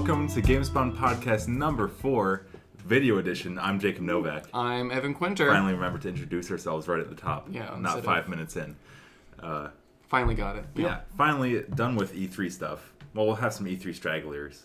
welcome to GamesBound podcast number 4, video edition. I'm Jacob Novak. I'm Evan Quinter. Finally remember to introduce ourselves right at the top. Yeah, not 5 minutes in. Finally got it. Yeah, finally done with E3 stuff. Well, we'll have some E3 stragglers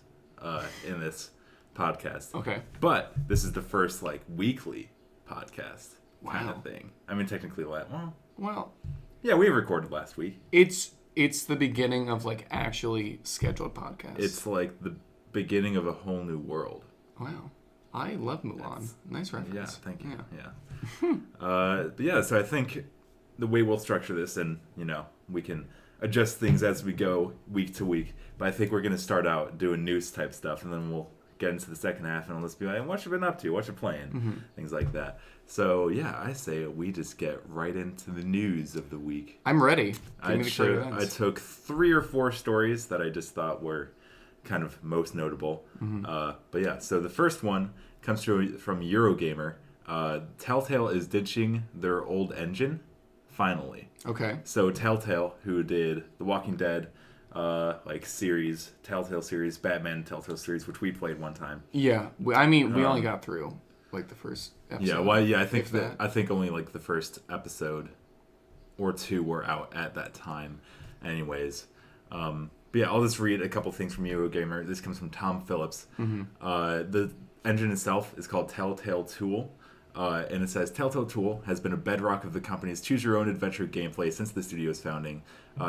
in this podcast. Okay. But this is the first weekly podcast kind Wow. of thing. I mean, technically, Well, yeah, we recorded last week. it's the beginning of actually scheduled podcasts. It's like the beginning of a whole new world. Wow. I love Mulan. Nice reference. Yeah, thank you. Yeah. But yeah, so I think the way we'll structure this, and we can adjust things as we go week to week. But I think we're gonna start out doing news type stuff, and then we'll get into the second half, and let's be like, what you been up to? What you playing? Things like that. So yeah, I say we just get right into the news of the week. I'm ready. I took 3 or 4 stories that I just thought were kind of most notable. But yeah, so the first one comes from Eurogamer. TellTale is ditching their old engine, finally. Okay. So TellTale, who did The Walking Dead series, TellTale series, Batman TellTale series, which we played one time. Yeah. We only got through the first episode. I think only the first episode or 2 were out at that time. Anyways, but yeah, I'll just read a couple things from Eurogamer. This comes from Tom Phillips. The engine itself is called TellTale Tool. And it says, TellTale Tool has been a bedrock of the company's choose-your-own-adventure gameplay since the studio's founding,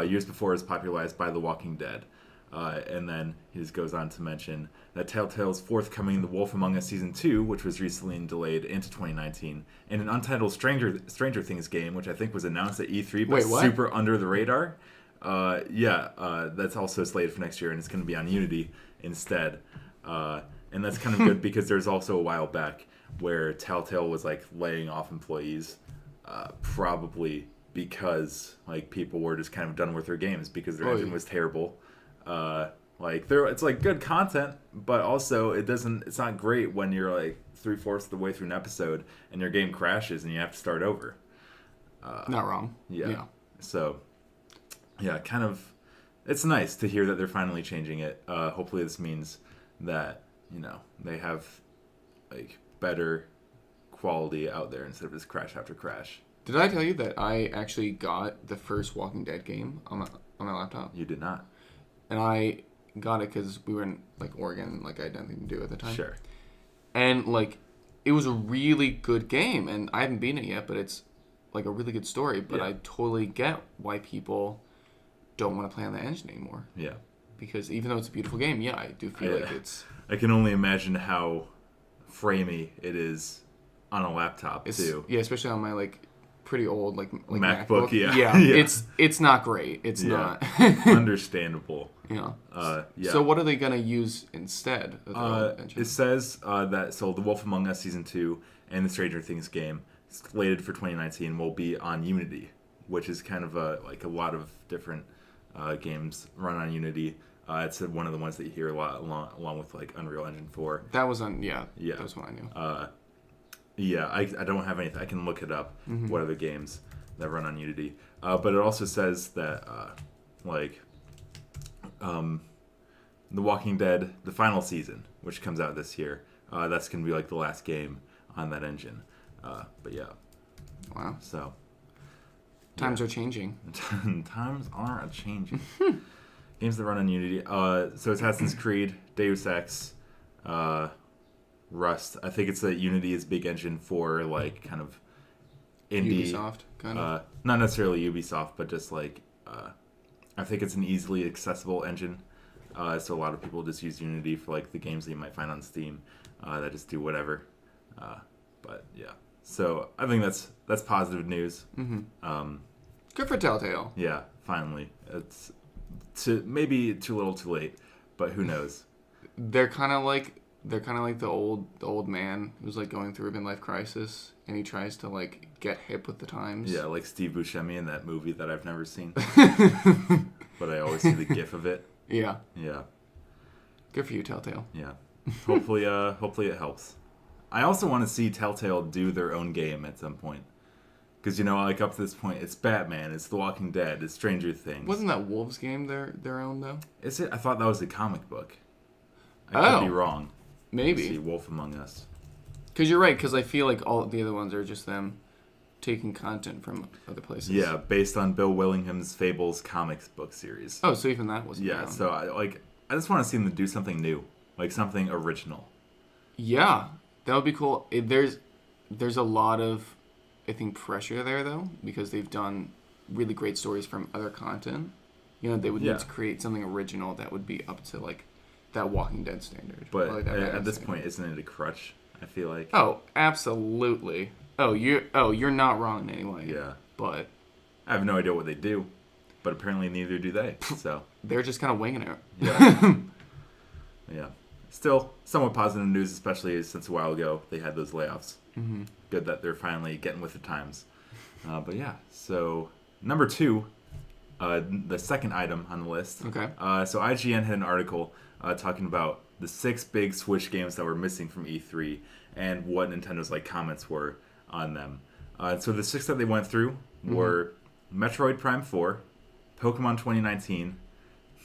years before it was popularized by The Walking Dead. And then he just goes on to mention that TellTale's forthcoming The Wolf Among Us Season 2, which was recently delayed into 2019, and an Untitled Stranger Things game, which I think was announced at E3, but super under the radar. That's also slated for next year, and it's going to be on Unity instead. And that's kind of good because there's also a while back where TellTale was laying off employees, probably because people were just kind of done with their games because their engine was terrible. It's good content, but also it's not great when you're 3/4 of the way through an episode and your game crashes and you have to start over. Not wrong. Yeah. So, yeah, kind of, it's nice to hear that they're finally changing it. Hopefully this means that, they have better quality out there instead of just crash after crash. Did I tell you that I actually got the first Walking Dead game on my laptop? You did not. And I got it because we were in Oregon, I had nothing to do at the time. Sure. And it was a really good game, and I haven't beaten it yet, but it's a really good story. But I totally get why people don't want to play on the engine anymore. Yeah. Because even though it's a beautiful game, I do feel it's. I can only imagine how framey it is on a laptop too. Yeah, especially on my pretty old MacBook. Yeah. It's not great. It's not understandable. Yeah. So what are they gonna use instead of the engine? It says that The Wolf Among Us Season 2 and the Stranger Things game, slated for 2019, will be on Unity, which is kind of a lot of different games run on Unity. It's one of the ones that you hear a lot along with Unreal Engine 4. That was on that was one I knew. I don't have anything. I can look it up. What other games that run on Unity? But it also says that The Walking Dead, the final season, which comes out this year, that's gonna be the last game on that engine. But yeah. Wow. So times are changing. Times are a changing. Games that run on Unity. So Assassin's Creed, Deus Ex, Rust. I think it's that Unity is big engine for kind of indie. Ubisoft, kind of. Not necessarily Ubisoft, but just I think it's an easily accessible engine. So a lot of people just use Unity for the games that you might find on Steam that just do whatever. But yeah. So I think that's positive news. Good for TellTale. Yeah, finally. It's maybe too little, too late, but who knows? They're kind of like the old man who's going through a midlife crisis, and he tries to get hip with the times. Yeah, like Steve Buscemi in that movie that I've never seen, but I always see the gif of it. Yeah. Yeah. Good for you, TellTale. Yeah. Hopefully it helps. I also want to see TellTale do their own game at some point. Because, up to this point, it's Batman, it's The Walking Dead, it's Stranger Things. Wasn't that Wolves game their own, though? Is it? I thought that was a comic book. I could be wrong. Maybe. Let's see, Wolf Among Us. Because you're right, because I feel like all the other ones are just them taking content from other places. Yeah, based on Bill Willingham's Fables comics book series. Oh, so even that wasn't Yeah, around. so I just want to see them do something new. Like something original. Yeah, that would be cool. There's a lot of, I think, pressure there, though, because they've done really great stories from other content. You know, they would need to create something original that would be up to, like, that Walking Dead standard. But like that at this standard. point, isn't it a crutch? I feel like. Oh, absolutely. You're not wrong in any way. Yeah. But I have no idea what they do, but apparently neither do they. So they're just kind of winging it. yeah. Yeah. Still, somewhat positive news, especially since a while ago they had those layoffs. Mm-hmm. Good that they're finally getting with the times. But yeah, so number 2, the second item on the list. Okay. So IGN had an article talking about the 6 big Switch games that were missing from E3 and what Nintendo's comments were on them. So the 6 that they went through were Metroid Prime 4, Pokemon 2019,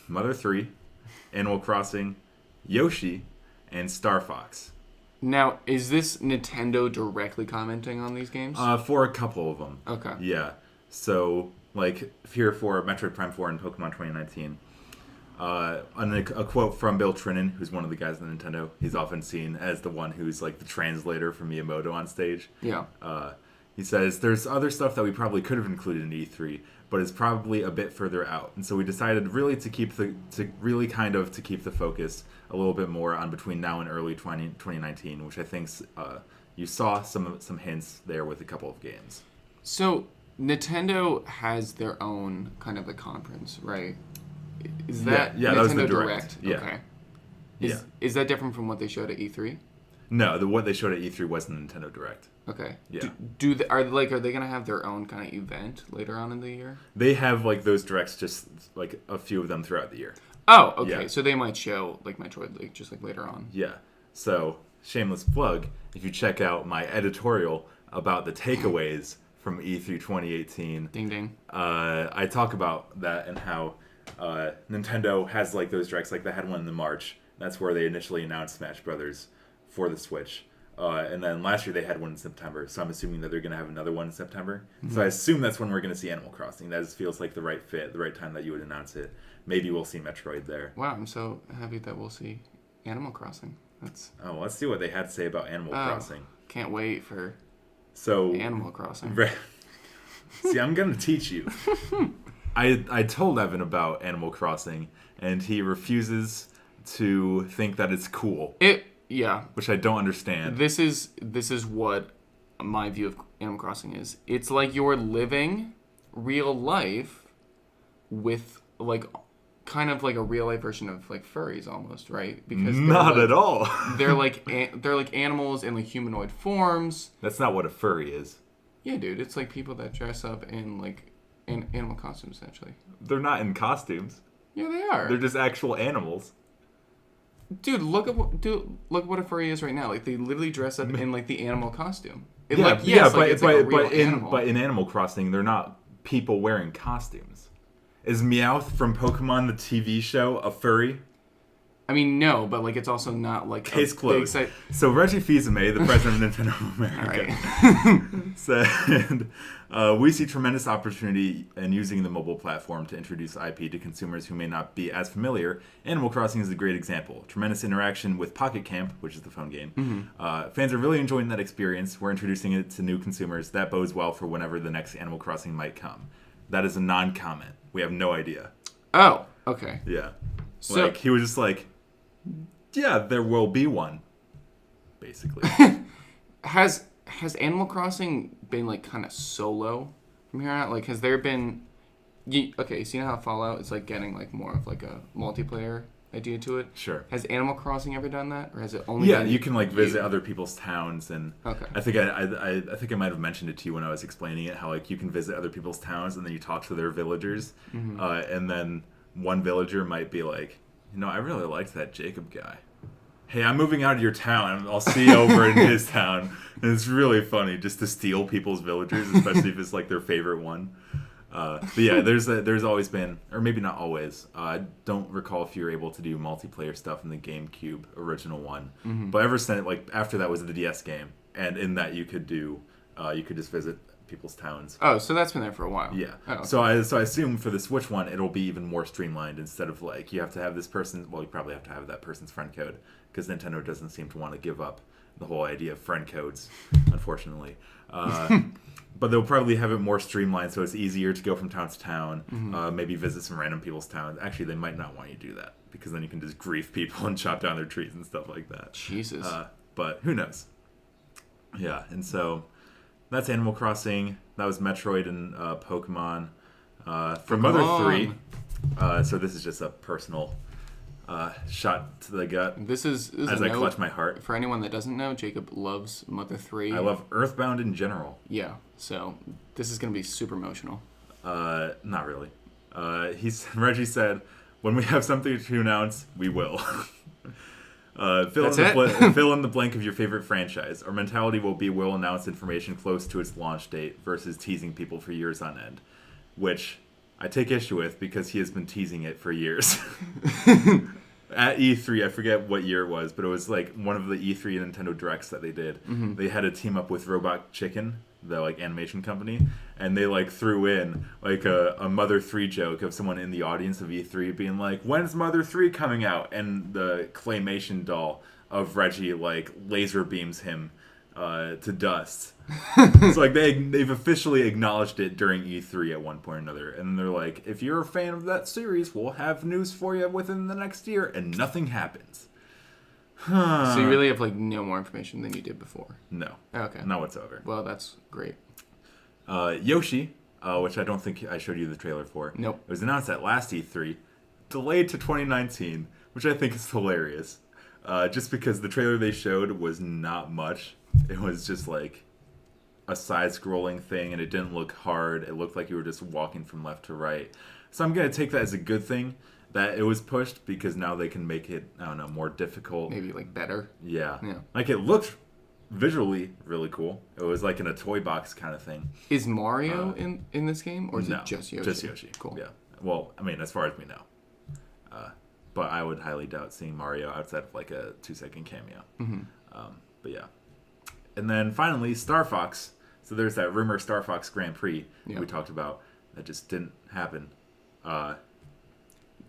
Mother 3, Animal Crossing, Yoshi, and Star Fox. Now, is this Nintendo directly commenting on these games? For a couple of them. Okay. Yeah. So, here for Metroid Prime 4 and Pokemon 2019, a quote from Bill Trinan, who's one of the guys in Nintendo. He's often seen as the one who's the translator for Miyamoto on stage. Yeah. He says, "There's other stuff that we probably could have included in E3, but it's probably a bit further out. And so we decided really to keep the focus a little bit more on between now and early 2019, which I think you saw some hints there with a couple of games." So Nintendo has their own kind of a conference, right? Is that yeah, Nintendo that was the Direct. Yeah. Okay. Is that different from what they showed at E3? No, what they showed at E3 wasn't Nintendo Direct. Okay. Yeah. Are they gonna have their own kind of event later on in the year? They have those directs, just a few of them throughout the year. Oh, okay. Yeah. So they might show Metroid just later on. Yeah. So shameless plug. If you check out my editorial about the takeaways from E3 2018, Ding ding. I talk about that and how Nintendo has those directs. They had one in March. That's where they initially announced Smash Brothers for the Switch. And then last year they had one in September, so I'm assuming that they're going to have another one in September. Mm-hmm. So I assume that's when we're going to see Animal Crossing. That just feels like the right fit, the right time that you would announce it. Maybe we'll see Metroid there. Wow, I'm so happy that we'll see Animal Crossing. Let's see what they had to say about Animal Crossing. Can't wait for Animal Crossing. See, I'm going to teach you. I told Evan about Animal Crossing, and he refuses to think that it's cool. Yeah. Which I don't understand. This is what my view of Animal Crossing is. It's like you're living real life with kind of a real life version of furries almost, right? Because not at all. they're like animals in humanoid forms. That's not what a furry is. Yeah, dude, it's people that dress up in in animal costumes essentially. They're not in costumes. Yeah, they are. They're just actual animals. Dude, look what a furry is right now. They literally dress up in the animal costume. But in Animal Crossing, they're not people wearing costumes. Is Meowth from Pokemon the TV show a furry? I mean, no, but it's also not case closed. So Reggie Fils-Aimé, the president of Nintendo of America, said, "We see tremendous opportunity in using the mobile platform to introduce IP to consumers who may not be as familiar. Animal Crossing is a great example. Tremendous interaction with Pocket Camp, which is the phone game. Mm-hmm. Fans are really enjoying that experience. We're introducing it to new consumers. That bodes well for whenever the next Animal Crossing might come." That is a non-comment. We have no idea. Oh, okay. Yeah. So he was just yeah, there will be one, basically. Has Animal Crossing been kind of solo from here on out? Has there been? Okay, so you know how Fallout is getting more of a multiplayer idea to it? Sure. Has Animal Crossing ever done that, or has it only? Yeah, you can visit other people's towns, and okay. I think I might have mentioned it to you when I was explaining it. How you can visit other people's towns, and then you talk to their villagers, mm-hmm. And then one villager might be I really liked that Jacob guy. Hey, I'm moving out of your town. I'll see you over in his town. And it's really funny just to steal people's villagers, especially if it's their favorite one. But yeah, there's always been, or maybe not always. I don't recall if you were able to do multiplayer stuff in the GameCube original one. Mm-hmm. But ever since, like after that was the DS game, and in that you could just visit people's towns. Oh, so that's been there for a while. Yeah. Oh, okay. So I assume for the Switch one, it'll be even more streamlined. Instead of like you have to have this person. Well, you probably have to have that person's friend code because Nintendo doesn't seem to want to give up the whole idea of friend codes, unfortunately. But they'll probably have it more streamlined, so it's easier to go from town to town. Mm-hmm. Maybe visit some random people's towns. Actually, they might not want you to do that because then you can just grief people and chop down their trees and stuff like that. Jesus. But who knows? Yeah, and so that's Animal Crossing. That was Metroid and Pokemon. For Mother 3, so this is just a personal shot to the gut. This is as I clutch my heart. For anyone that doesn't know, Jacob loves Mother 3. I love Earthbound in general. Yeah, so this is going to be super emotional. Not really. Reggie said, when we have something to announce, we will. Fill in the blank of your favorite franchise. Our mentality will be we'll announce information close to its launch date versus teasing people for years on end. Which I take issue with because he has been teasing it for years. At E3, I forget what year it was, but it was like one of the E3 Nintendo Directs that they did. Mm-hmm. They had a team up with Robot Chicken, the like animation company, and they like threw in like a Mother 3 joke of someone in the audience of E3 being like, "When's Mother 3 coming out?" And the claymation doll of Reggie like laser beams him to dust. It's like they've officially acknowledged it during E3 at one point or another, and they're like, if you're a fan of that series, we'll have news for you within the next year, and nothing happens. So you really have like no more information than you did before? No. Okay. Not whatsoever. Well, that's great. Yoshi, which I don't think I showed you the trailer for. Nope. It was announced at last E3, delayed to 2019, which I think is hilarious. Just because the trailer they showed was not much. It was just like a side-scrolling thing, and it didn't look hard. It looked like you were just walking from left to right. So I'm going to take that as a good thing that it was pushed, because now they can make it, I don't know, more difficult. Maybe like better. Yeah. Yeah. Like it looked visually really cool. It was like in a toy box kind of thing. Is Mario in this game, or is No, it just Yoshi? Just Yoshi. Cool. Yeah. Well, I mean, as far as we know. But I would highly doubt seeing Mario outside of like a 2-second cameo. Mm-hmm. But yeah. And then finally, Star Fox. So there's that rumor Star Fox Grand Prix we talked about that just didn't happen.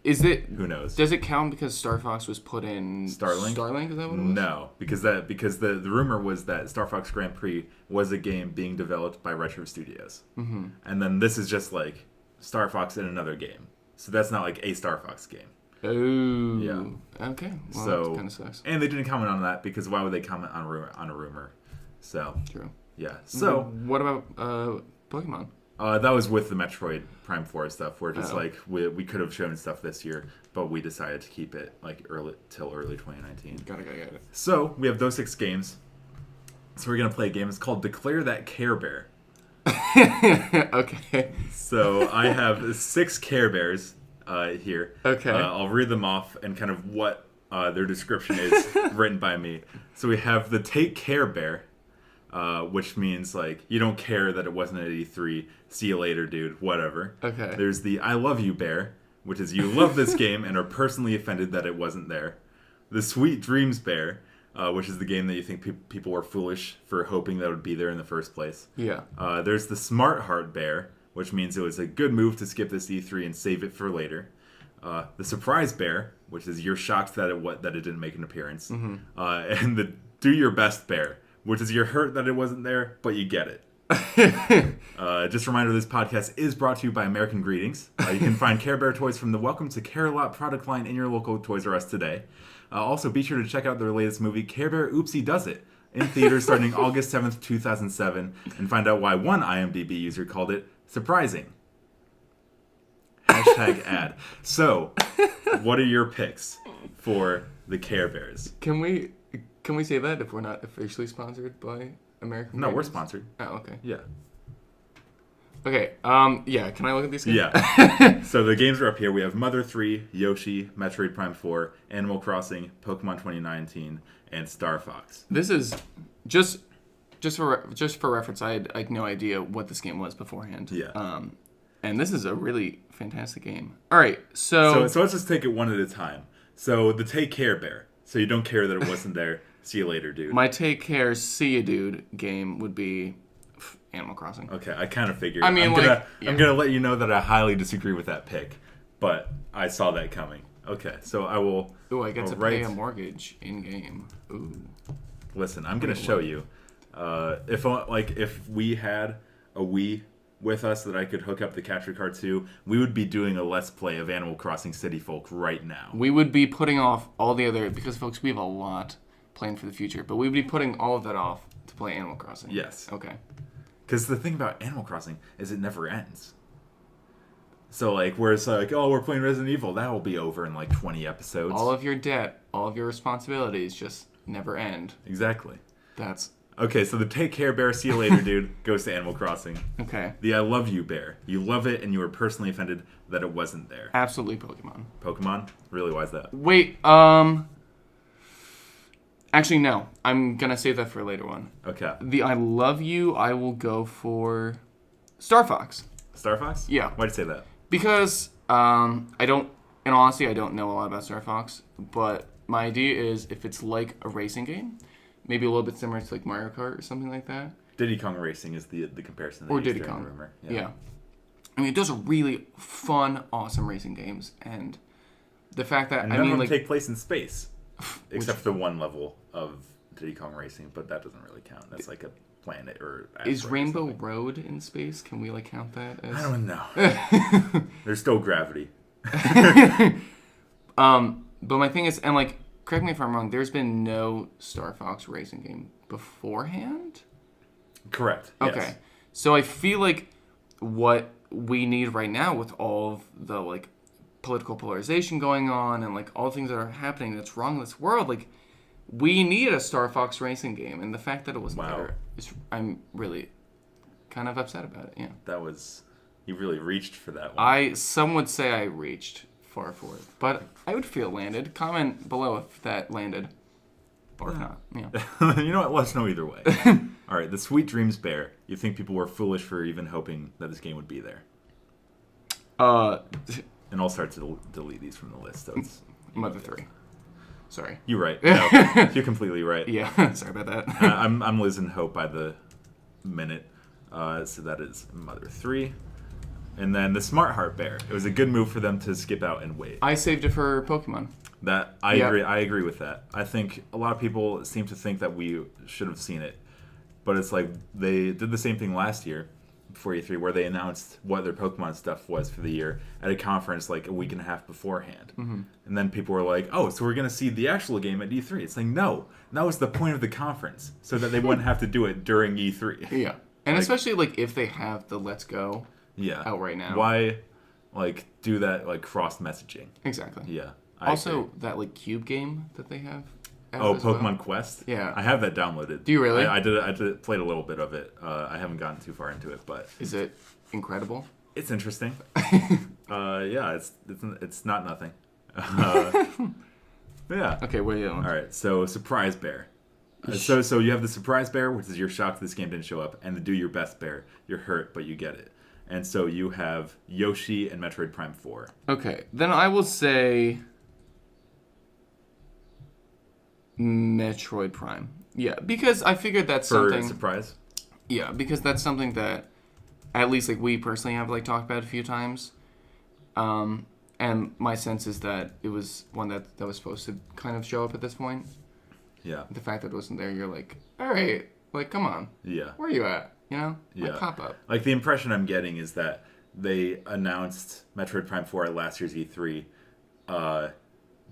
Is it? Who knows? Does it count because Star Fox was put in Starlink? Starlink, is that what it was? No, because the rumor was that Star Fox Grand Prix was a game being developed by Retro Studios, and then this is just like Star Fox in another game. So that's not like a Star Fox game. Oh. Yeah. Okay. Well, So that kind of sucks. And they didn't comment on that because why would they comment on a rumor? So True. yeah. So what about Pokemon? That was with the Metroid Prime 4 stuff, where just like we could have shown stuff this year, but we decided to keep it like early 2019. Got it. So we have those 6 games. So we're gonna play a game. It's called Declare That Care Bear. Okay. So I have 6 Care Bears here. Okay. I'll read them off and kind of what their description is written by me. So we have the Take Care Bear. Which means like you don't care that it wasn't at E3. See you later, dude. Whatever. Okay. There's the I Love You Bear, which is you love this game and are personally offended that it wasn't there. The Sweet Dreams Bear, which is the game that you think people were foolish for hoping that it would be there in the first place. Yeah. There's the Smart Heart Bear, which means it was a good move to skip this E3 and save it for later. The Surprise Bear, which is you're shocked that it didn't make an appearance. And the Do Your Best Bear, which is you're hurt that it wasn't there, but you get it. Just a reminder, this podcast is brought to you by American Greetings. You can find Care Bear toys from the Welcome to Care-a-Lot product line in your local Toys R Us today. Also, be sure to check out their latest movie, Care Bear Oopsie Does It, in theaters starting August 7th, 2007, and find out why one IMDb user called it surprising. #ad. So, what are your picks for the Care Bears? Can we say that if we're not officially sponsored by American? No, we're Greetings? sponsored. Oh, okay. Yeah. Okay. Yeah. Can I look at these games? Yeah. So the games are up here. We have Mother 3, Yoshi, Metroid Prime 4, Animal Crossing, Pokemon 2019, and Star Fox. This is just for reference. I had no idea what this game was beforehand. Yeah. And this is a really fantastic game. All right, so let's just take it one at a time. So the Take Care Bear. So you don't care that it wasn't there. See you later, dude. My Take Care, See You Dude game would be Animal Crossing. Okay, I kind of figured. I mean, I'm gonna let you know that I highly disagree with that pick, but I saw that coming. Okay, so I will. Ooh, I get to pay a mortgage in game. Ooh. Listen, I'm gonna show you. If we had a Wii with us that I could hook up the capture card to, we would be doing a Let's Play of Animal Crossing City Folk right now. We would be putting off all the other, because folks, we have a lot planned for the future, but we would be putting all of that off to play Animal Crossing. Yes. Okay. Because the thing about Animal Crossing is it never ends. So, like, where it's like, oh, we're playing Resident Evil, that will be over in, like, 20 episodes. All of your debt, all of your responsibilities just never end. Exactly. That's... Okay, so the Take Care Bear, See You Later, dude, goes to Animal Crossing. Okay. The I Love You Bear. You love it, and you were personally offended that it wasn't there. Absolutely Pokemon. Pokemon? Really? Why is that? Wait, actually, no. I'm gonna save that for a later one. Okay. The I Love You, I will go for Star Fox. Star Fox? Yeah. Why'd you say that? Because, I don't, in all honesty, I don't know a lot about Star Fox, but my idea is if it's like a racing game, maybe a little bit similar to like Mario Kart or something like that. Diddy Kong Racing is the comparison. Or Diddy Kong. Yeah. I mean, those are really fun, awesome racing games, and the fact that none of them take place in space, except for the one level of Diddy Kong Racing, but that doesn't really count. That's like a planet or is Rainbow Road in space? Can we like count that as? I don't know. There's still gravity. But my thing is, and like, correct me if I'm wrong, there's been no Star Fox racing game beforehand? Correct. Okay. Yes. So I feel like what we need right now with all of the like political polarization going on and like all the things that are happening that's wrong in this world, like we need a Star Fox racing game, and the fact that it wasn't there is, I'm really kind of upset about it. Yeah. That was, you really reached for that one. Some would say I reached far for it, but I would feel landed. Comment below if that landed. Or if not, yeah. You know what? Let us know either way. All right, the Sweet Dreams Bear. You think people were foolish for even hoping that this game would be there? And I'll start to delete these from the list. So it's Mother 3. Sorry. You're right. No, you're completely right. Yeah, sorry about that. I'm losing hope by the minute. So that is Mother 3. And then the Smart Heart Bear. It was a good move for them to skip out and wait. I saved it for Pokemon. That I agree. I agree with that. I think a lot of people seem to think that we should have seen it, but it's like they did the same thing last year before E3, where they announced what their Pokemon stuff was for the year at a conference like a week and a half beforehand, and then people were like, "Oh, so we're gonna see the actual game at E3?" It's like, no, that was the point of the conference, so that they wouldn't have to do it during E3. Yeah, and especially like if they have the Let's Go out right now, why like do that like cross messaging? Exactly. Yeah. Also, that like cube game that they have. Pokemon Quest. Yeah, I have that downloaded. Do you really? I played a little bit of it. I haven't gotten too far into it, but is it incredible? It's interesting. Yeah, it's not nothing. Yeah. Okay, wait. All right. So Surprise Bear. So you have the Surprise Bear, which is you're shocked this game didn't show up, and the Do Your Best Bear. You're hurt, but you get it. And so you have Yoshi and Metroid Prime 4. Okay, then I will say Metroid Prime. Yeah, because I figured that's something... For surprise? Yeah, because that's something that at least like we personally have like talked about a few times. And my sense is that it was one that was supposed to kind of show up at this point. Yeah. The fact that it wasn't there, you're like, all right, like, come on. Yeah. Where are you at? You know? Yeah. Like, pop up. Like, the impression I'm getting is that they announced Metroid Prime 4 at last year's E3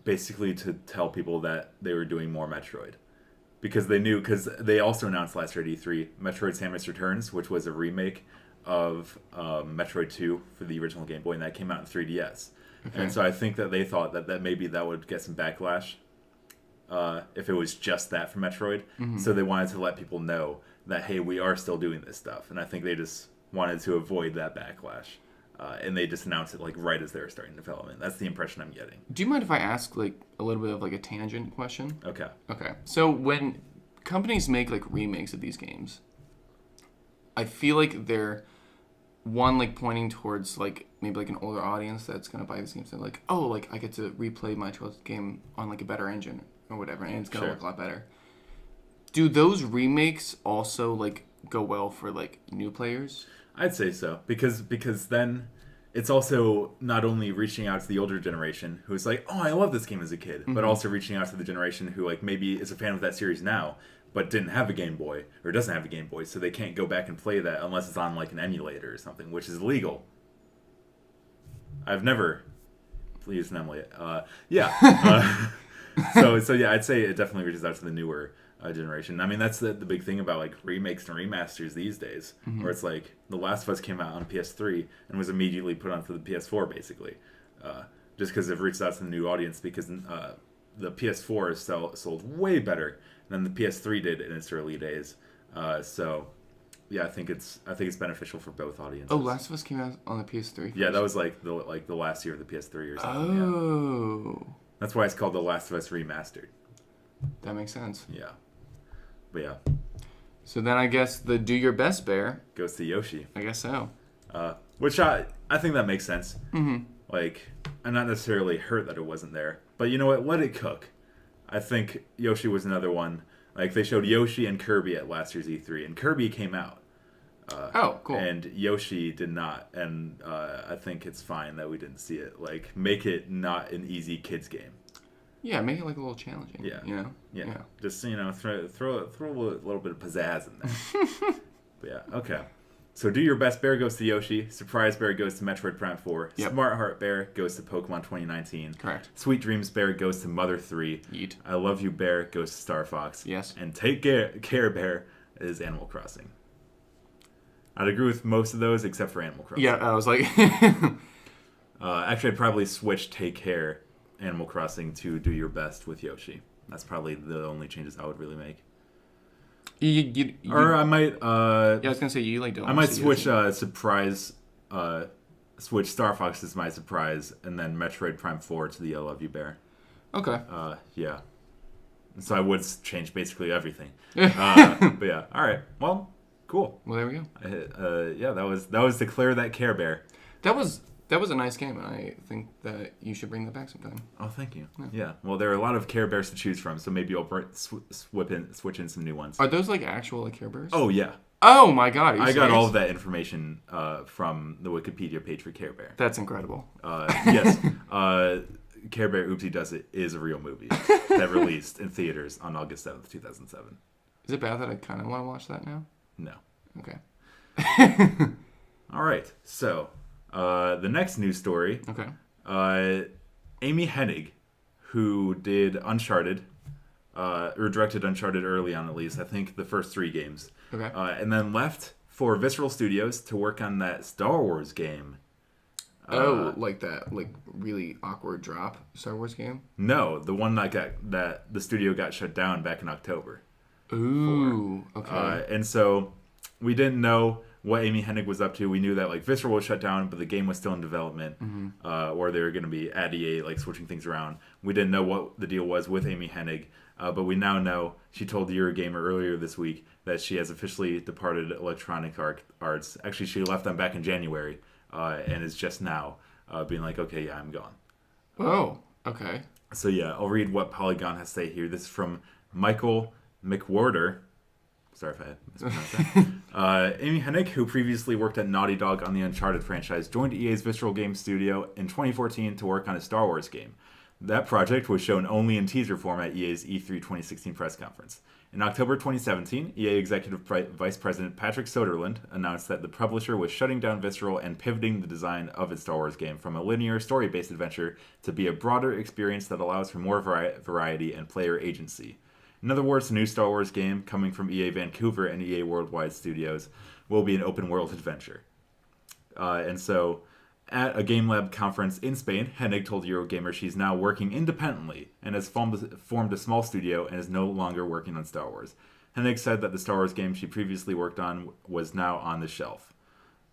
basically to tell people that they were doing more Metroid. Because they also announced last year at E3 Metroid Samus Returns, which was a remake of Metroid 2 for the original Game Boy, and that came out in 3DS. Okay. And so I think that they thought that maybe that would get some backlash if it was just that for Metroid. Mm-hmm. So they wanted to let people know that, hey, we are still doing this stuff. And I think they just wanted to avoid that backlash. And they just announced it like right as they were starting development. That's the impression I'm getting. Do you mind if I ask like a little bit of like a tangent question? Okay. Okay. So when companies make like remakes of these games, I feel like they're one, like, pointing towards, like, maybe, like, an older audience that's going to buy this game. So, like, oh, like, I get to replay my childhood game on, like, a better engine or whatever, and it's going to look a lot better. Do those remakes also, like, go well for, like, new players? I'd say so. Because then it's also not only reaching out to the older generation who's like, oh, I love this game as a kid, but also reaching out to the generation who, like, maybe is a fan of that series now, but didn't have a Game Boy, or doesn't have a Game Boy, so they can't go back and play that unless it's on, like, an emulator or something, which is illegal. I've never... Please, Emily. So yeah, I'd say it definitely reaches out to the newer generation. I mean, that's the big thing about, like, remakes and remasters these days, where it's like, The Last of Us came out on PS3 and was immediately put onto the PS4, basically. Just because it reached out to the new audience, because the PS4 is sold way better than the PS3 did in its early days. So yeah, I think it's beneficial for both audiences. Oh, Last of Us came out on the PS3 first? Yeah, that was like the last year of the PS3 or something. Oh. Yeah. That's why it's called The Last of Us Remastered. That makes sense. Yeah. But yeah. So then I guess the Do Your Best Bear goes to Yoshi. I guess so. Which I think that makes sense. Mm-hmm. Like, I'm not necessarily hurt that it wasn't there. But you know what? Let it cook. I think Yoshi was another one. Like, they showed Yoshi and Kirby at last year's E3, and Kirby came out. Oh, cool. And Yoshi did not, and I think it's fine that we didn't see it. Like, make it not an easy kids game. Yeah, make it, like, a little challenging. Yeah. You know? Yeah. Just, you know, throw a little bit of pizzazz in there. But yeah, okay. So Do Your Best Bear goes to Yoshi. Surprise Bear goes to Metroid Prime 4. Yep. Smart Heart Bear goes to Pokemon 2019. Correct. Sweet Dreams Bear goes to Mother 3. Yeet. I Love You Bear goes to Star Fox. Yes. And Take Care Bear is Animal Crossing. I'd agree with most of those except for Animal Crossing. Yeah, I was like... Actually, I'd probably switch Take Care Animal Crossing to Do Your Best with Yoshi. That's probably the only changes I would really make. Or I might... yeah, I was going to say, you like don't... I might switch Surprise... switch Star Fox as my surprise, and then Metroid Prime 4 to the I Love You Bear. Okay. Yeah. So I would change basically everything. But yeah, all right. Well, cool. Well, there we go. Yeah, that was Declare That Care Bear. That was a nice game, and I think that you should bring that back sometime. Oh, thank you. Yeah. Well, there are a lot of Care Bears to choose from, so maybe I'll switch in some new ones. Are those like actual like Care Bears? Oh yeah. Oh my God! I got all of that information from the Wikipedia page for Care Bear. That's incredible. Yes. Care Bear Oopsie Does It is a real movie that released in theaters on August 7th, 2007. Is it bad that I kind of want to watch that now? No. Okay. All right. So, the next news story. Okay. Amy Hennig, who did Uncharted, or directed Uncharted early on at least, I think the first 3 games. Okay. And then left for Visceral Studios to work on that Star Wars game. Like that, like really awkward drop Star Wars game? No, the one that the studio got shut down back in October. Ooh, okay. And so we didn't know what Amy Hennig was up to. We knew that like Visceral was shut down, but the game was still in development, or they were going to be at EA like switching things around. We didn't know what the deal was with Amy Hennig, but we now know. She told Eurogamer earlier this week that she has officially departed Electronic Arts. Actually, she left them back in January, and is just now being like, okay, yeah, I'm gone. Oh, okay. So yeah, I'll read what Polygon has to say here. This is from Michael McWhorter. Sorry if I mispronounced that. Amy Hennig, who previously worked at Naughty Dog on the Uncharted franchise, joined EA's Visceral Games studio in 2014 to work on a Star Wars game. That project was shown only in teaser form at EA's E3 2016 press conference. In October 2017, EA Executive Vice President Patrick Soderlund announced that the publisher was shutting down Visceral and pivoting the design of its Star Wars game from a linear, story-based adventure to be a broader experience that allows for more variety and player agency. In other words, the new Star Wars game, coming from EA Vancouver and EA Worldwide Studios, will be an open-world adventure. And so, at a Game Lab conference in Spain, Hennig told Eurogamer she's now working independently and has formed a small studio and is no longer working on Star Wars. Hennig said that the Star Wars game she previously worked on was now on the shelf.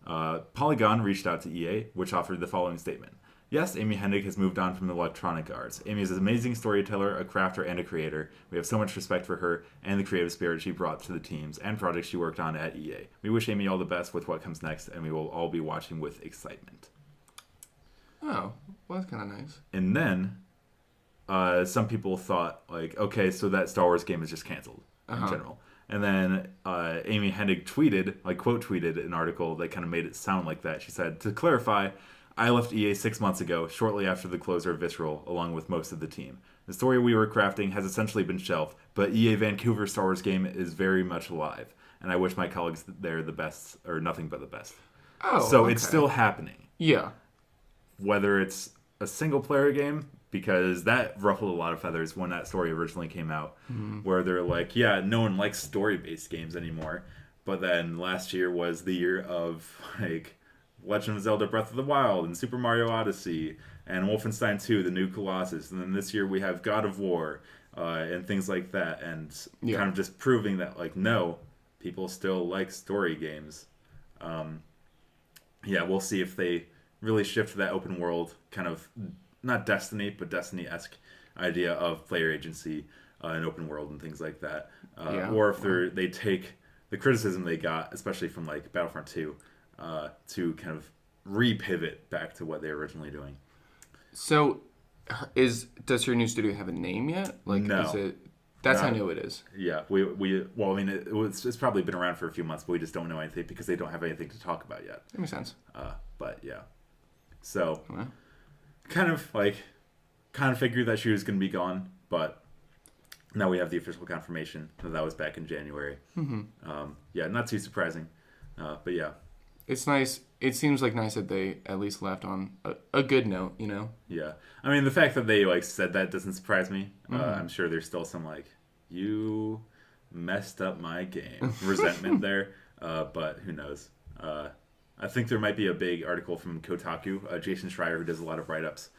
Polygon reached out to EA, which offered the following statement. Yes, Amy Hennig has moved on from electronic arts. Amy is an amazing storyteller, a crafter, and a creator. We have so much respect for her and the creative spirit she brought to the teams and projects she worked on at EA. We wish Amy all the best with what comes next, and we will all be watching with excitement. Oh, well, that's kind of nice. And then, some people thought, like, okay, so that Star Wars game is just canceled in general. And then Amy Hennig tweeted, like, quote tweeted an article that kind of made it sound like that. She said, to clarify, I left EA 6 months ago, shortly after the closure of Visceral, along with most of the team. The story we were crafting has essentially been shelved, but EA Vancouver's Star Wars game is very much alive, and I wish my colleagues there the best, or nothing but the best. Oh, so okay. it's still happening. Yeah. Whether it's a single-player game, because that ruffled a lot of feathers when that story originally came out, where they're like, yeah, no one likes story-based games anymore, but then last year was the year of, like, Legend of Zelda Breath of the Wild and Super Mario Odyssey and Wolfenstein 2, The New Colossus. And then this year we have God of War and things like that. And kind of just proving that, like, no, people still like story games. We'll see if they really shift to that open world kind of, not Destiny, but Destiny-esque idea of player agency and open world and things like that. Or if they take the criticism they got, especially from, like, Battlefront 2, to kind of re-pivot back to what they were originally doing. So, does your new studio have a name yet? Like, no. Is it? That's how new it is. Yeah, it's probably been around for a few months, but we just don't know anything because they don't have anything to talk about yet. That makes sense. But yeah, so kind of figured that she was going to be gone, but now we have the official confirmation that was back in January. Not too surprising, but yeah. It's nice. It seems like nice that they at least left on a good note, you know? Yeah. I mean, the fact that they, like, said that doesn't surprise me. I'm sure there's still some, like, you messed up my game resentment there, but who knows. I think there might be a big article from Kotaku, Jason Schreier, who does a lot of write-ups.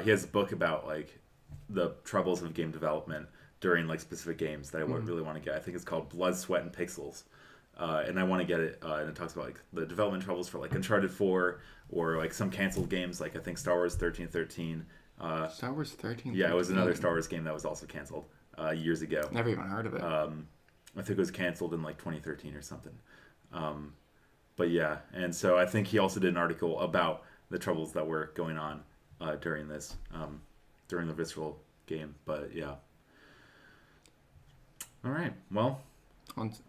He has a book about, like, the troubles of game development during, like, specific games that I really want to get. I think it's called Blood, Sweat, and Pixels. And I want to get it, and it talks about, like, the development troubles for, like, Uncharted 4, or, like, some canceled games, like, I think Star Wars 1313. Star Wars 1313? Yeah, it was another Star Wars game that was also canceled years ago. Never even heard of it. I think it was canceled in, like, 2013 or something. But yeah, and so I think he also did an article about the troubles that were going on during this, during the Visceral game. But yeah. All right, well,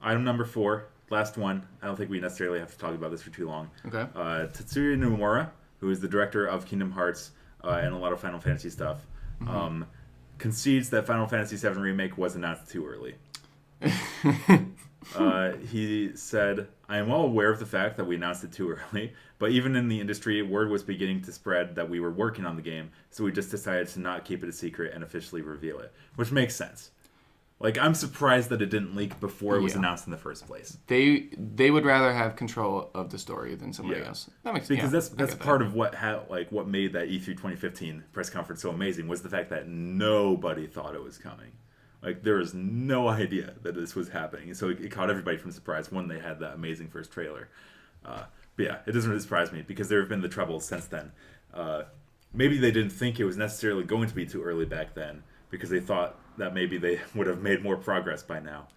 item number 4. Last one. I don't think we necessarily have to talk about this for too long. Okay. Tetsuya Nomura, who is the director of Kingdom Hearts and a lot of Final Fantasy stuff, concedes that Final Fantasy VII Remake was announced too early. He said, I am well aware of the fact that we announced it too early, but even in the industry, word was beginning to spread that we were working on the game, so we just decided to not keep it a secret and officially reveal it, which makes sense. Like, I'm surprised that it didn't leak before it was announced in the first place. They would rather have control of the story than somebody else. That makes sense. Because that's part of what what made that E3 2015 press conference so amazing was the fact that nobody thought it was coming. Like, there was no idea that this was happening. And so it caught everybody from surprise when they had that amazing first trailer. But yeah, it doesn't really surprise me because there have been the troubles since then. Maybe they didn't think it was necessarily going to be too early back then because they thought that maybe they would have made more progress by now.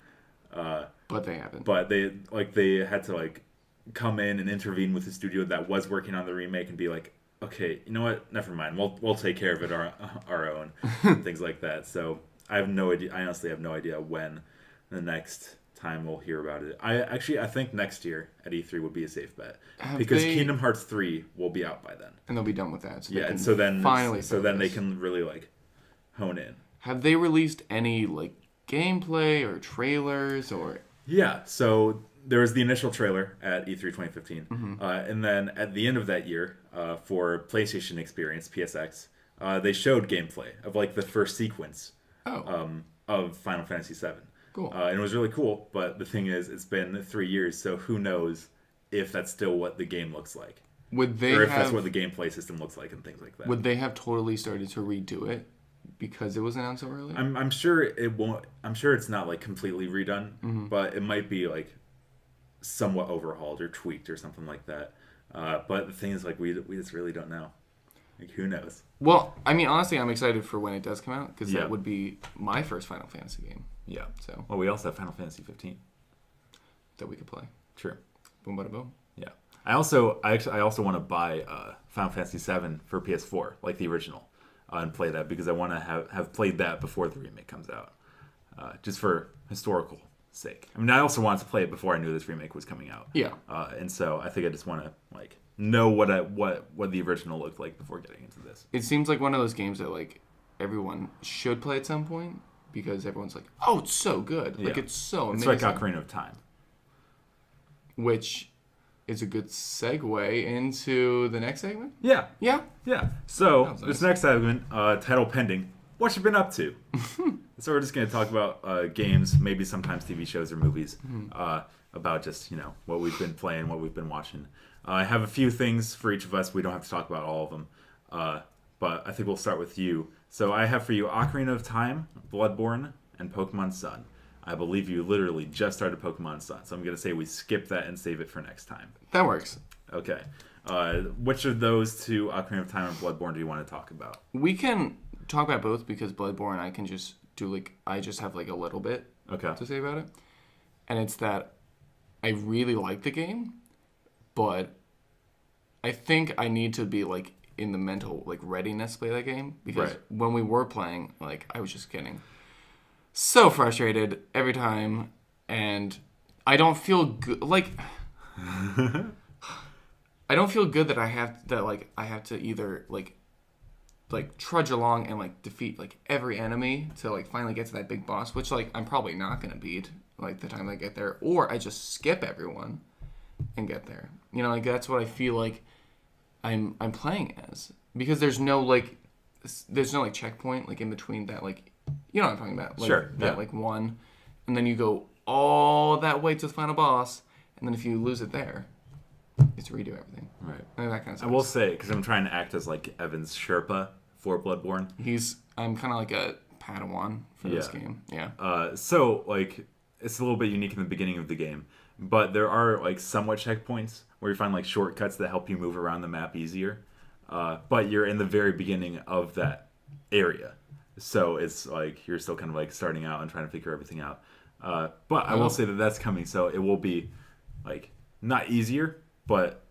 But they haven't. But they had to, like, come in and intervene with the studio that was working on the remake and be like, okay, you know what? Never mind. We'll take care of it our own. Things like that. So I have no idea. I honestly have no idea when the next time we'll hear about it. I think next year at E3 would be a safe bet because Kingdom Hearts 3 will be out by then, and they'll be done with that. So and so then they can really, like, hone in. Have they released any, like, gameplay or trailers or? Yeah, so there was the initial trailer at E3 2015, and then at the end of that year, for PlayStation Experience PSX, they showed gameplay of, like, the first sequence of Final Fantasy VII. Cool. And it was really cool, but the thing is, it's been 3 years, so who knows if that's still what the game looks like. That's what the gameplay system looks like and things like that. Would they have totally started to redo it because it was announced so early? I'm sure it won't. I'm sure it's not, like, completely redone, but it might be, like, somewhat overhauled or tweaked or something like that. But the thing is, like, we just really don't know. Like, who knows? Well, I mean, honestly, I'm excited for when it does come out because Yeah. that would be my first Final Fantasy game. Yeah. So. Well, we also have Final Fantasy 15. That we could play. True. Boom, bada, boom. Yeah. I also want to buy Final Fantasy 7 for PS4, like the original, and play that because I want to have played that before the remake comes out, just for historical sake. I mean, I also wanted to play it before I knew this remake was coming out. Yeah. And so I think I just want to like know what the original looked like before getting into this. It seems like one of those games that like everyone should play at some point because everyone's like, "Oh, it's so good! Like it's so amazing." It's like Ocarina of Time, which is a good segue into the next segment. Yeah. Yeah. Yeah. So Nice. this next segment, title pending. What you been up to? So we're just going to talk about games, maybe sometimes TV shows or movies, about just what we've been playing, what we've been watching. I have a few things for each of us. We don't have to talk about all of them, but I think we'll start with you. So I have for you Ocarina of Time, Bloodborne, and Pokemon Sun. I believe you literally just started Pokemon Sun, so I'm going to say we skip that and save it for next time. That works. Okay. Which of those two, Ocarina of Time and Bloodborne, do you want to talk about? We can talk about both because Bloodborne, I can just do I just have like a little bit to say about it. And it's that I really like the game, but I think I need to be like in the mental like readiness to play that game because when we were playing, like I was just getting so frustrated every time, and I don't feel good. Like I don't feel good that I have to either like trudge along and like defeat like every enemy to like finally get to that big boss, which like I'm probably not gonna beat like the time I get there, or I just skip everyone and get there. Like that's what I feel like I'm playing as, because there's no like checkpoint like in between that, like you know what I'm talking about, like sure, that like one, and then you go all that way to the final boss, and then if you lose it there, it's redo everything. Right. And that kind of stuff. I will say, because I'm trying to act as like Evan's Sherpa for Bloodborne. I'm kind of like a Padawan for this game. Yeah. So like it's a little bit unique in the beginning of the game, but there are like somewhat checkpoints where you find like shortcuts that help you move around the map easier. But you're in the very beginning of that area, so it's like you're still kind of like starting out and trying to figure everything out. But I will say that that's coming, so it will be like not easier, but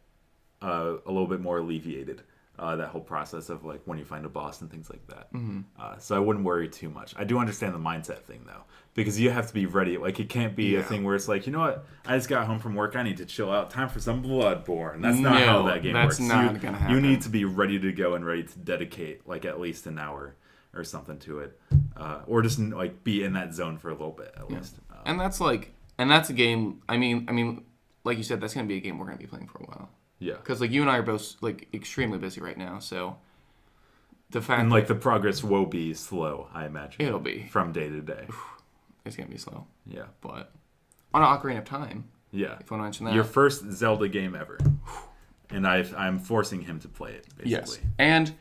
a little bit more alleviated. That whole process of like when you find a boss and things like that. So I wouldn't worry too much. I do understand the mindset thing though, because you have to be ready. Like it can't be a thing where it's like, you know what, I just got home from work, I need to chill out. Time for some Bloodborne. That's not how that game works. That's not gonna happen. You need to be ready to go and ready to dedicate like at least an hour or something to it, or just like be in that zone for a little bit at least. And that's a game. I mean, like you said, that's gonna be a game we're gonna be playing for a while. Yeah, because like you and I are both like extremely busy right now, so the fact and like the progress will be slow, I imagine. It'll be from day to day. It's gonna be slow. Yeah, but on Ocarina of Time. Yeah, if you want to mention that, your first Zelda game ever, and I'm forcing him to play it basically. Yes, and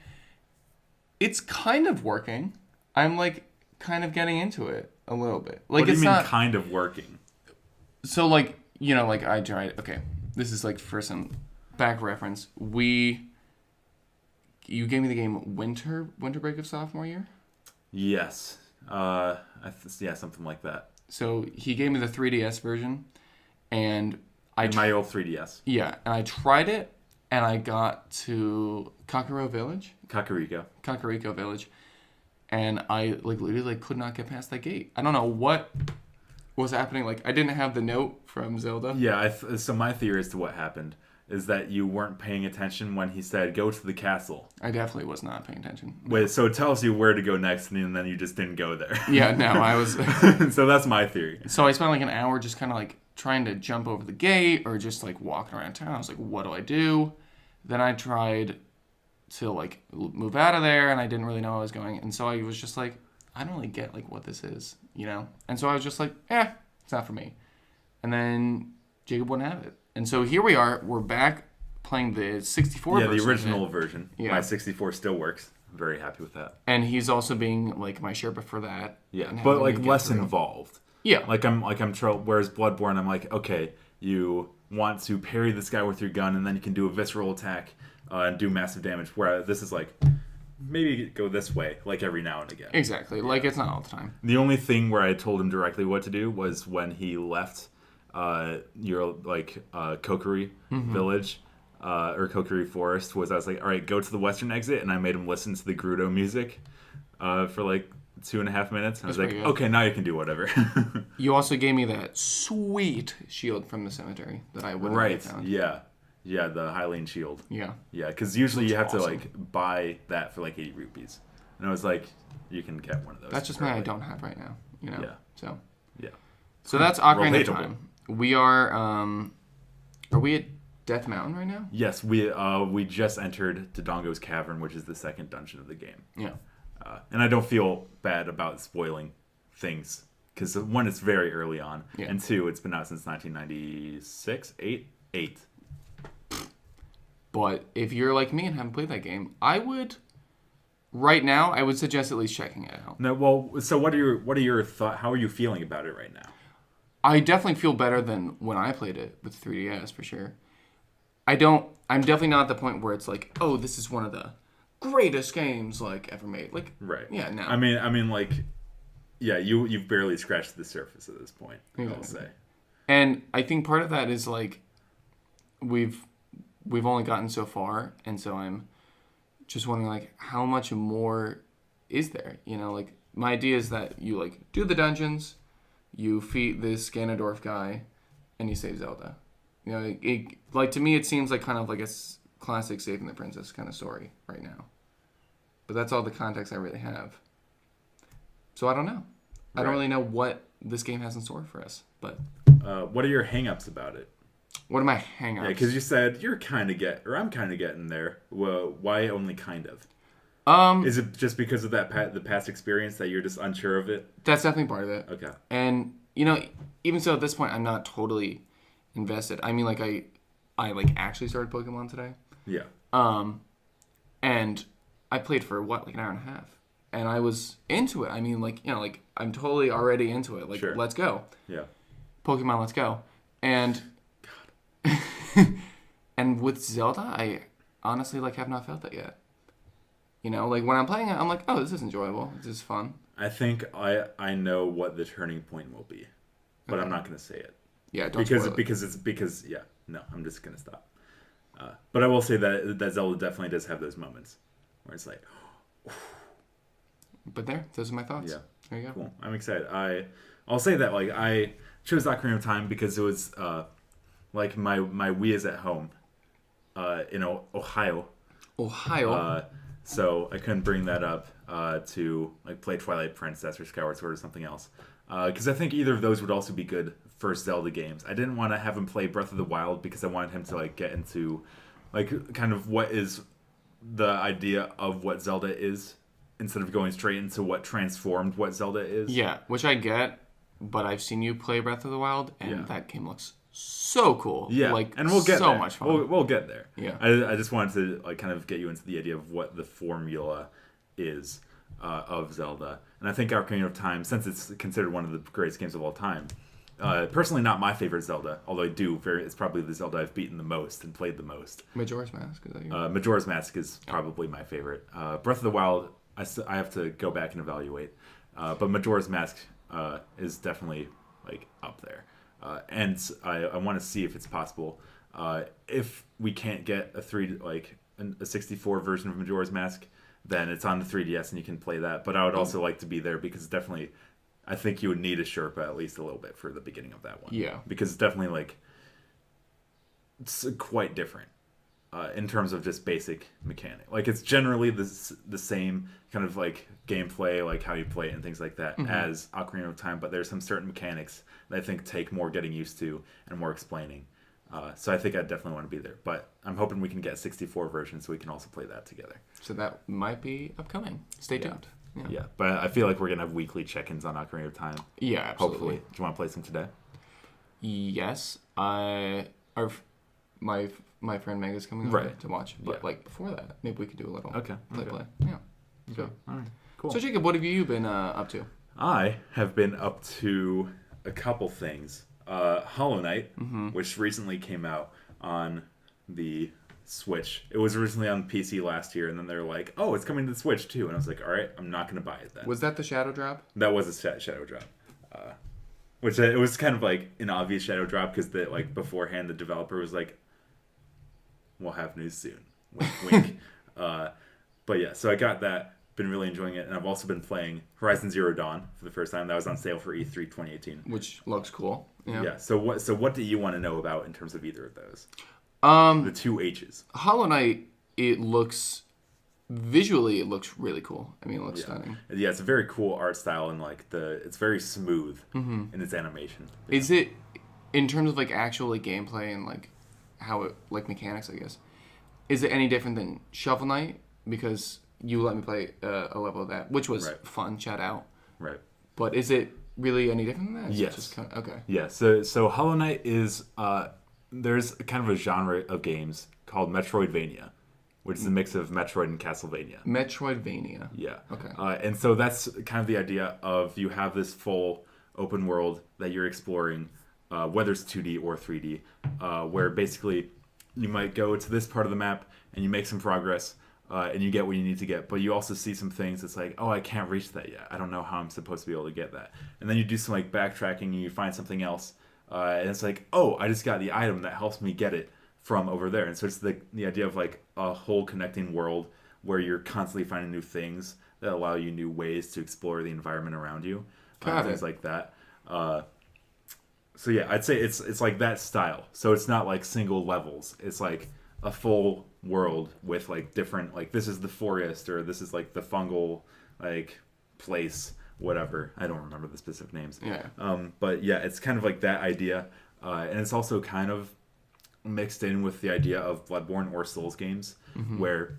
it's kind of working. I'm like kind of getting into it a little bit. Like, what do you it's mean not kind of working? So like like I tried. Okay, this is like for some back reference. You gave me the game winter break of sophomore year. Yes, something like that. So he gave me the 3DS version, and my old 3DS. Yeah, and I tried it, and I got to Kakariko Village, and I like literally could not get past that gate. I don't know what was happening. Like I didn't have the note from Zelda. Yeah, so my theory as to what happened is that you weren't paying attention when he said go to the castle. I definitely was not paying attention. Wait, so it tells you where to go next, and then you just didn't go there. Yeah, no, I was. So that's my theory. So I spent like an hour just kind of like trying to jump over the gate or just like walking around town. I was like, what do I do? Then I tried to like move out of there, and I didn't really know where I was going, and so I was just like, I don't really get like what this is, And so I was just like, it's not for me. And then Jacob wouldn't have it. And so here we are. We're back playing the 64 version. Yeah, the original version. Yeah. My 64 still works. I'm very happy with that. And he's also being like my Sherpa for that. Yeah, but like less involved. Yeah. Like I'm whereas Bloodborne, I'm like, okay, you want to parry this guy with your gun, and then you can do a visceral attack and do massive damage. Where this is like, maybe go this way, like every now and again. Exactly. Yeah. Like, it's not all the time. The only thing where I told him directly what to do was when he left your Kokiri village or Kokiri forest. Was I was like, all right, go to the western exit, and I made him listen to the Gerudo music for like 2.5 minutes. And I was like, okay, now you can do whatever. You also gave me that sweet shield from the cemetery that I wouldn't have found. Yeah, the Hylian shield. Yeah. Yeah, because usually you have to like buy that for like 80 rupees. And I was like, you can get one of those. That's just something I don't have right now, you know? Yeah. So. Yeah. So that's Ocarina of Time. We are we at Death Mountain right now? Yes, we just entered Dodongo's Cavern, which is the second dungeon of the game. Yeah. And I don't feel bad about spoiling things, because one, it's very early on, and two, it's been out since 1996, eight. But if you're like me and haven't played that game, right now, I would suggest at least checking it out. No, well, so what are your thoughts? How are you feeling about it right now? I definitely feel better than when I played it with 3DS for sure. I'm definitely not at the point where it's like, oh, this is one of the greatest games like ever made. Like, right? Yeah, no. I mean, like, yeah, you've barely scratched the surface at this point. Exactly. I'll say. And I think part of that is like, we've only gotten so far, and so I'm just wondering like how much more is there? You know, like my idea is that you like do the dungeons, you defeat this Ganondorf guy, and you save Zelda. You know, like to me it seems like kind of like a classic saving the princess kind of story right now. But that's all the context I really have. So I don't know. I don't really know what this game has in store for us. But what are your hang-ups about it? What are my hang-ups? Yeah, because you said I'm kind of getting there. Well, why only kind of? Is it just because of the past experience that you're just unsure of it? That's definitely part of it. Okay. And you know, even so, at this point, I'm not totally invested. I mean, like I like actually started Pokemon today. Yeah. And I played for like an hour and a half, and I was into it. I mean, like, you know, like I'm totally already into it. Like, sure. Let's go. Yeah. Pokemon, let's go. And and with Zelda, I honestly like have not felt that yet. You know, like when I'm playing it, I'm like, oh, this is enjoyable. This is fun. I think I know what the turning point will be, but I'm not going to say it. Yeah, don't spoil it. because no, I'm just going to stop. But I will say that Zelda definitely does have those moments where it's like. But those are my thoughts. Yeah, there you go. Cool. I'm excited. I'll say that like I chose Ocarina of Time because it was like my Wii is at home in Ohio. So I couldn't bring that up to like play Twilight Princess or Skyward Sword or something else. Because I think either of those would also be good first Zelda games. I didn't want to have him play Breath of the Wild because I wanted him to like get into like kind of what is the idea of what Zelda is instead of going straight into what transformed what Zelda is. Yeah, which I get, but I've seen you play Breath of the Wild, and that game looks so cool. Yeah, like, and we'll get so there. Much fun. We'll get there. Yeah, I just wanted to like kind of get you into the idea of what the formula is of Zelda, and I think Ocarina of Time, since it's considered one of the greatest games of all time, personally not my favorite Zelda, although it's probably the Zelda I've beaten the most and played the most. Majora's Mask, is that your? Majora's Mask is probably my favorite. Breath of the Wild, I have to go back and evaluate, but Majora's Mask is definitely like up there. And I want to see if it's possible. If we can't get a 64 version of Majora's Mask, then it's on the 3DS and you can play that. But I would also like to be there because definitely, I think you would need a Sherpa at least a little bit for the beginning of that one. Yeah. Because it's definitely like it's quite different in terms of just basic mechanic. Like it's generally the same kind of like gameplay, like how you play it and things like that as Ocarina of Time. But there's some certain mechanics that I think take more getting used to and more explaining. So I think I definitely want to be there. But I'm hoping we can get a 64 version so we can also play that together. So that might be upcoming. Stay tuned. Yeah, but I feel like we're going to have weekly check-ins on Ocarina of Time. Yeah, absolutely. Hopefully. Do you want to play some today? Yes. My friend Meg is coming over to watch. But like before that, maybe we could do a little play. Yeah. So, all right. Cool. So Jacob, what have you been up to? I have been up to a couple things. Hollow Knight, which recently came out on the Switch. It was originally on PC last year, and then they're like, "Oh, it's coming to the Switch too." And I was like, "All right, I'm not going to buy it then." Was that the shadow drop? That was a shadow drop, which it was kind of like an obvious shadow drop because beforehand the developer was like, "We'll have news soon." Wink, wink. But yeah, so I got that. Been really enjoying it, and I've also been playing Horizon Zero Dawn for the first time. That was on sale for E3 2018, which looks cool. Yeah. So what do you want to know about in terms of either of those? The two H's. Hollow Knight. Visually it looks really cool. I mean, it looks stunning. Yeah, it's a very cool art style, and like it's very smooth in its animation. Is it in terms of like actual like gameplay and like how it like mechanics? I guess is it any different than Shovel Knight? Because you let me play a level of that, which was fun. Shout out. Right. But is it really any different than that? Yes. Okay. Yeah. So Hollow Knight is there's kind of a genre of games called Metroidvania, which is a mix of Metroid and Castlevania. Metroidvania. Yeah. Okay. And so that's kind of the idea of you have this full open world that you're exploring, whether it's 2D or 3D, where basically you might go to this part of the map and you make some progress. And you get what you need to get, but you also see some things that's like, oh, I can't reach that yet. I don't know how I'm supposed to be able to get that. And then you do some like backtracking and you find something else, and it's like, oh, I just got the item that helps me get it from over there. And so it's the idea of like a whole connecting world where you're constantly finding new things that allow you new ways to explore the environment around you, things like that. So yeah, I'd say it's like that style. So it's not like single levels. It's like a full world with like different, like this is the forest or this is like the fungal like place, whatever. I don't remember the specific names. Yeah. But yeah, it's kind of like that idea, and it's also kind of mixed in with the idea of Bloodborne or Souls games, where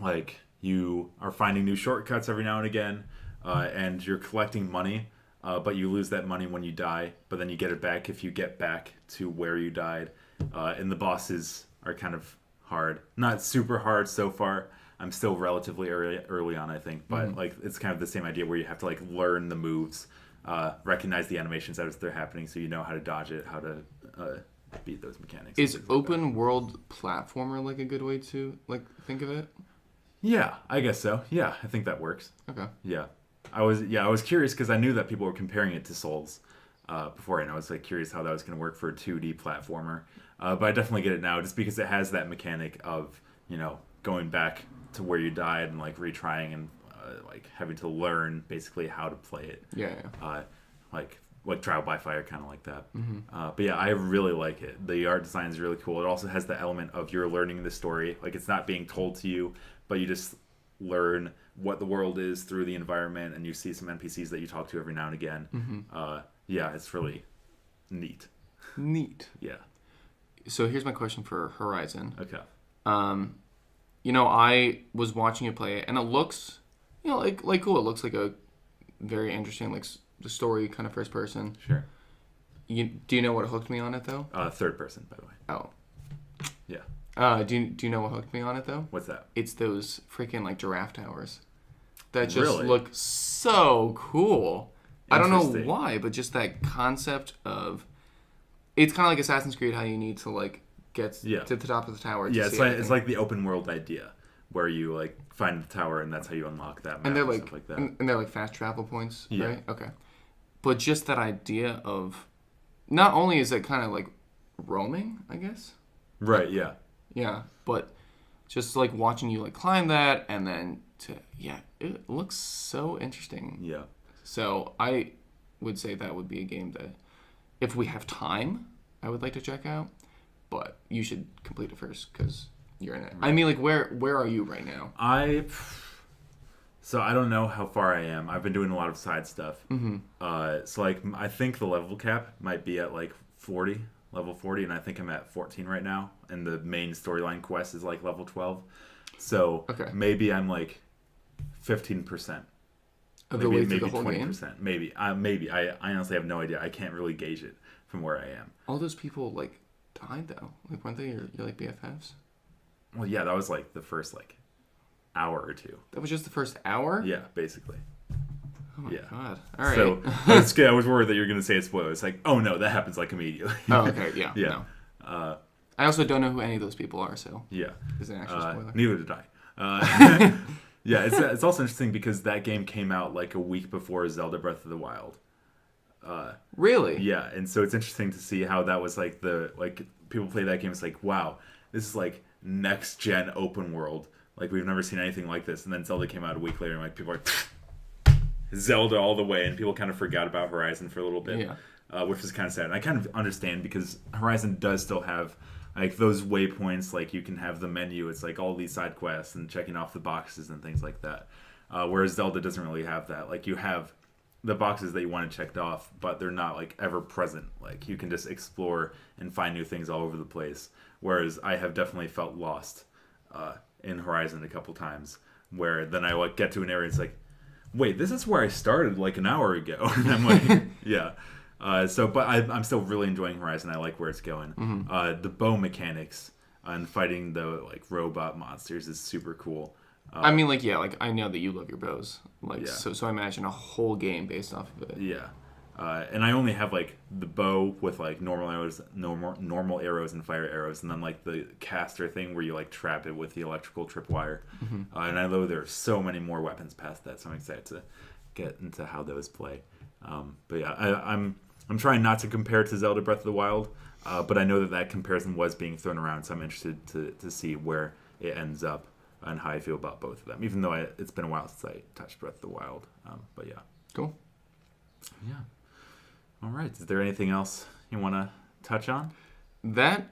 like you are finding new shortcuts every now and again, and you're collecting money. But you lose that money when you die, but then you get it back if you get back to where you died. And the bosses are kind of hard. Not super hard so far. I'm still relatively early on, I think. But like it's kind of the same idea where you have to like learn the moves, recognize the animations as they're happening so you know how to dodge it, how to beat those mechanics. Is open world platformer like a good way to like think of it? Yeah, I guess so. Yeah, I think that works. Okay. Yeah. I was curious because I knew that people were comparing it to Souls before, and I was like curious how that was going to work for a 2D platformer. But I definitely get it now, just because it has that mechanic of going back to where you died and like retrying and like having to learn basically how to play it. Yeah. Like Trial by Fire, kind of like that. But yeah, I really like it. The art design is really cool. It also has the element of you're learning the story. Like it's not being told to you, but you just learn what the world is through the environment, and you see some NPCs that you talk to every now and again. Yeah, it's really neat. Yeah. So here's my question for Horizon. Okay. I was watching you play it, and it looks, like cool. It looks like a very interesting, like the story kind of first person. Sure. Do you know what hooked me on it though? Third person, by the way. Oh. Yeah. Do you know what hooked me on it though? What's that? It's those freaking like giraffe towers that just Really? look so cool. I don't know why, but just that concept of it's kind of like Assassin's Creed, how you need to like get to the top of the tower. Yeah, it's like the open world idea where you like find the tower and that's how you unlock that map and they're like, stuff like that. And they're like fast travel points, Yeah. right? Okay. But just that idea of not only is it kind of like roaming, I guess. Right. Yeah. Yeah, but just like watching you like climb that and then it looks so interesting. Yeah. So I would say that would be a game that if we have time, I would like to check out. But you should complete it first because you're in it. Right. I mean, like where are you right now? So I don't know how far I am. I've been doing a lot of side stuff. So like I think the level cap might be at like 40. Level 40, and I think I'm at 14 right now, and the main storyline quest is like level 12. So maybe I'm like 15%. Of the way through the whole 20%. Game? Maybe. I honestly have no idea. I can't really gauge it from where I am. All those people like died though. Like weren't they your like BFFs? Well, yeah, that was like the first like hour or two. That was just the first hour? Yeah, basically. Oh my Yeah. god. All right. So I was worried that you were going to say a spoiler. It's like, oh no, that happens like immediately. Oh, okay. Yeah. Yeah. No. I also don't know who any of those people are, so Yeah. is it an actual spoiler? Neither did I. Yeah, it's also interesting because that game came out like a week before Zelda Breath of the Wild. Really? Yeah, and so it's interesting to see how that was like people play that game. It's like, wow, this is like next gen open world. Like we've never seen anything like this. And then Zelda came out a week later, and like people are like, Zelda all the way, and people kind of forgot about Horizon for a little bit, which was kind of sad. And I kind of understand because Horizon does still have like those waypoints. Like you can have the menu. It's like all these side quests and checking off the boxes and things like that. Whereas Zelda doesn't really have that. Like you have the boxes that you want checked off, but they're not like ever present. Like you can just explore and find new things all over the place. Whereas I have definitely felt lost in Horizon a couple times, where then I like get to an area, it's like, wait, this is where I started like an hour ago, and I'm like, yeah. But I'm still really enjoying Horizon. I like where it's going. The bow mechanics and fighting the like robot monsters is super cool. I mean, like, yeah, like I know that you love your bows, like, Yeah. so I imagine a whole game based off of it. Yeah, and I only have like the bow with like normal arrows and fire arrows, and then like the caster thing where you like trap it with the electrical tripwire. And I know there are so many more weapons past that, so I'm excited to get into how those play. But yeah, I'm trying not to compare it to Zelda Breath of the Wild, but I know that comparison was being thrown around, so I'm interested to see where it ends up and how I feel about both of them, even though it's been a while since I touched Breath of the Wild. But yeah. Cool. Yeah. All right. Is there anything else you want to touch on? That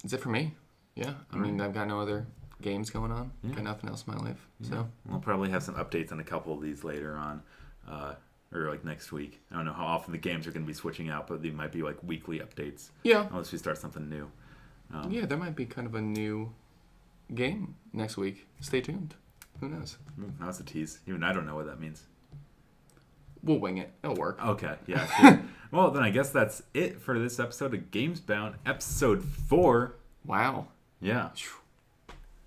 is it for me. Yeah. I mean, I've got no other games going on. Yeah. Got nothing else in my life. Yeah. So We'll probably have some updates on a couple of these later on, or like next week. I don't know how often the games are going to be switching out, but they might be like weekly updates. yeah, Unless we start something new. yeah, there might be kind of a new game next week. Stay tuned. Who knows? That was a tease. Even I don't know what that means. We'll wing it. It'll work. Okay, yeah, sure. Well, then I guess that's it for this episode of GamesBound, episode 4. Wow. Yeah.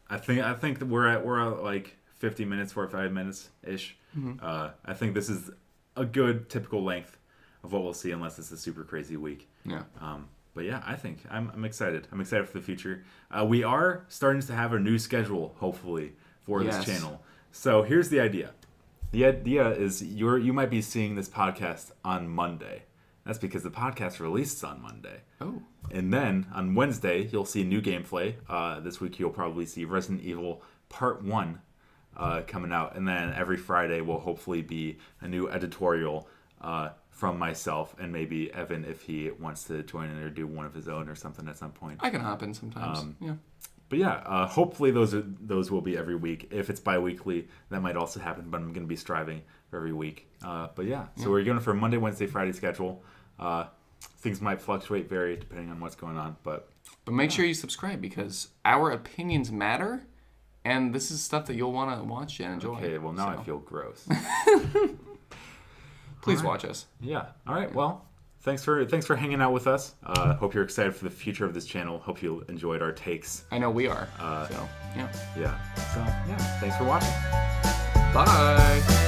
I think that we're at like 50 minutes, 45 minutes ish. I think this is a good typical length of what we'll see, unless it's a super crazy week. Yeah. But yeah, I think I'm excited. I'm excited for the future. We are starting to have a new schedule, hopefully, for this channel. So here's the idea. The idea is you might be seeing this podcast on Monday. That's because the podcast releases on Monday. Oh. And then on Wednesday, you'll see new gameplay. This week, you'll probably see Resident Evil Part 1 coming out. And then every Friday will hopefully be a new editorial from myself and maybe Evan if he wants to join in or do one of his own or something at some point. I can hop in sometimes. Yeah. But yeah, hopefully those will be every week. If it's bi-weekly, that might also happen, but I'm going to be striving for every week. But yeah, so we're going for a Monday, Wednesday, Friday schedule. Things might fluctuate, vary, depending on what's going on. But make sure you subscribe because our opinions matter, and this is stuff that you'll want to watch and enjoy. Okay, well now I feel gross. Please watch us. Yeah. All right. Well, thanks for hanging out with us. Hope you're excited for the future of this channel. Hope you enjoyed our takes. I know we are. So yeah. Yeah. So yeah. Thanks for watching. Bye.